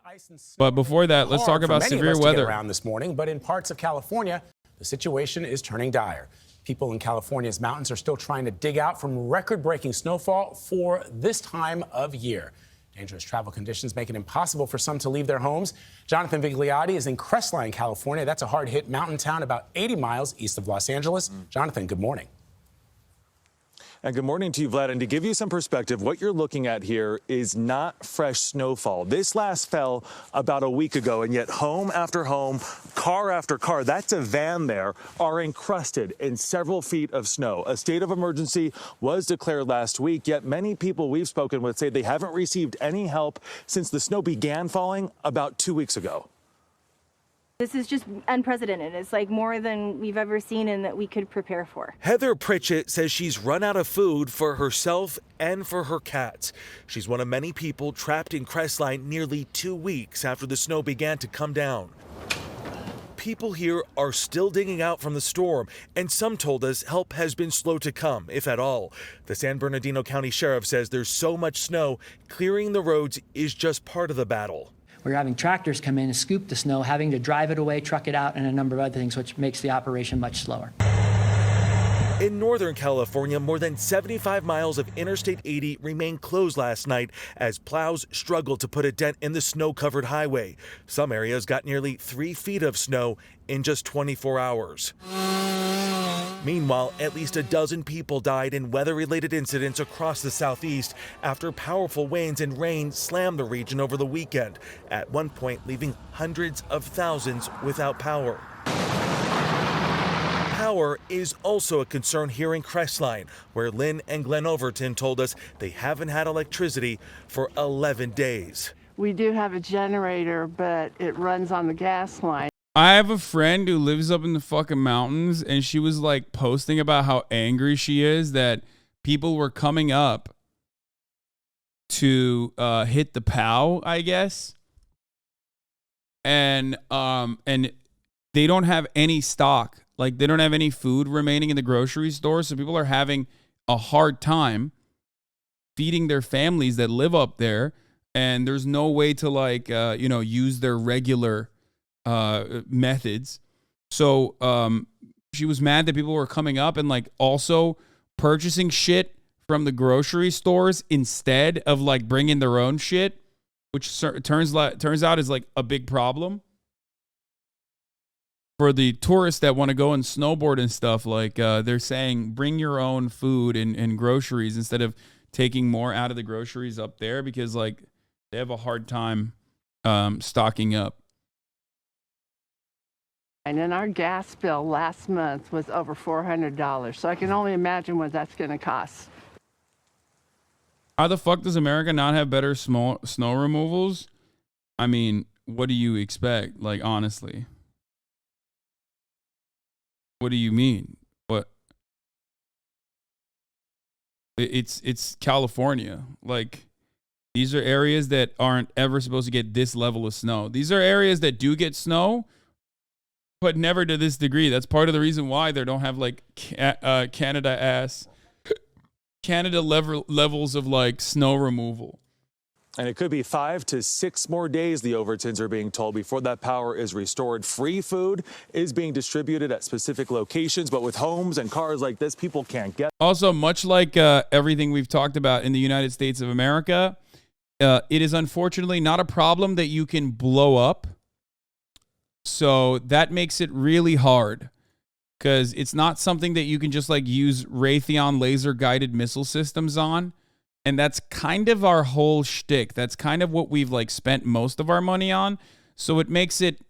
ice and snow. But before that, let's talk about severe weather. Around this morning, but in parts of California, the situation is turning dire. People in California's mountains are still trying to dig out from record-breaking snowfall for this time of year. Dangerous travel conditions make it impossible for some to leave their homes. Jonathan Vigliotti is in Crestline, California. That's a hard-hit mountain town about 80 miles east of Los Angeles. Jonathan, good morning. And good morning to you, Vlad. And to give you some perspective, what you're looking at here is not fresh snowfall. This last fell about a week ago, and yet home after home, car after car, that's a van there, are encrusted in several feet of snow. A state of emergency was declared last week, yet many people we've spoken with say they haven't received any help since the snow began falling about 2 weeks ago. This is just unprecedented. It's like more than we've ever seen and that we could prepare for. Heather Pritchett says she's run out of food for herself and for her cats. She's one of many people trapped in Crestline nearly 2 weeks after the snow began to come down. People here are still digging out from the storm, and some told us help has been slow to come, if at all. The San Bernardino County Sheriff says there's so much snow, clearing the roads is just part of the battle. We're having tractors come in and scoop the snow, having to drive it away, truck it out, and a number of other things, which makes the operation much slower. In Northern California, more than 75 miles of Interstate 80 remained closed last night as plows struggled to put a dent in the snow-covered highway. Some areas got nearly 3 feet of snow in just 24 hours. Meanwhile, at least a dozen people died in weather-related incidents across the southeast after powerful winds and rain slammed the region over the weekend, at one point leaving hundreds of thousands without power. Power is also a concern here in Crestline, where Lynn and Glenn Overton told us they haven't had electricity for 11 days. We do have a generator, but it runs on the gas line. I have a friend who lives up in the fucking mountains, and she was like posting about how angry she is that people were coming up to hit the POW, I guess. And they don't have any stock. Like, they don't have any food remaining in the grocery store, so people are having a hard time feeding their families that live up there, and there's no way to like use their regular methods. So she was mad that people were coming up and like also purchasing shit from the grocery stores instead of like bringing their own shit, which turns out is like a big problem for the tourists that want to go and snowboard and stuff. Like they're saying bring your own food and groceries instead of taking more out of the groceries up there, because like they have a hard time stocking up. And then our gas bill last month was over $400. So I can only imagine what that's going to cost. How the fuck does America not have better snow removals? I mean, what do you expect? Like, honestly. What do you mean? What? It's California. Like, these are areas that aren't ever supposed to get this level of snow. These are areas that do get snow, but never to this degree. That's part of the reason why they don't have like Canada levels of like snow removal. And it could be 5 to 6 more days, the Overtons are being told, before that power is restored. Free food is being distributed at specific locations, but with homes and cars like this, people can't get. Also, much like everything we've talked about in the United States of America, it is unfortunately not a problem that you can blow up. So that makes it really hard, because it's not something that you can just like use Raytheon laser guided missile systems on. And that's kind of our whole shtick. That's kind of what we've like spent most of our money on. So it makes it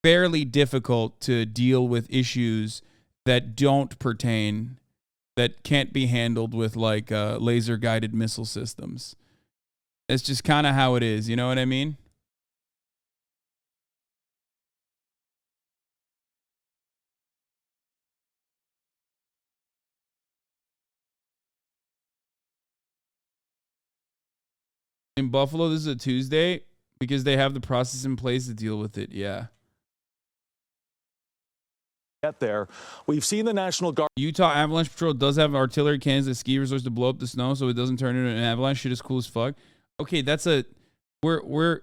fairly difficult to deal with issues that don't pertain, that can't be handled with like laser guided missile systems. It's just kind of how it is. You know what I mean? In Buffalo, this is a Tuesday because they have the process in place to deal with it. Yeah. Get there. We've seen the National Guard. Utah Avalanche Patrol does have artillery cannons at ski resorts to blow up the snow so it doesn't turn into an avalanche. Shit is cool as fuck. Okay, that's a we're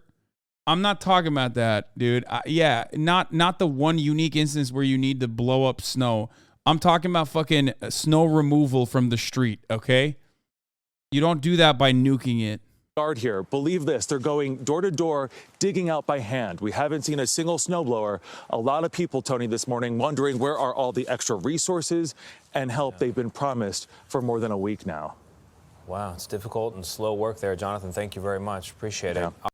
I'm not talking about that, dude. Yeah, not the one unique instance where you need to blow up snow. I'm talking about fucking snow removal from the street, okay? You don't do that by nuking it. Guard here, believe this, they're going door to door, digging out by hand. We haven't seen a single snowblower. A lot of people, Tony, this morning wondering where are all the extra resources and help they've been promised for more than a week now. Wow, it's difficult and slow work there, Jonathan. Thank you very much. Appreciate it.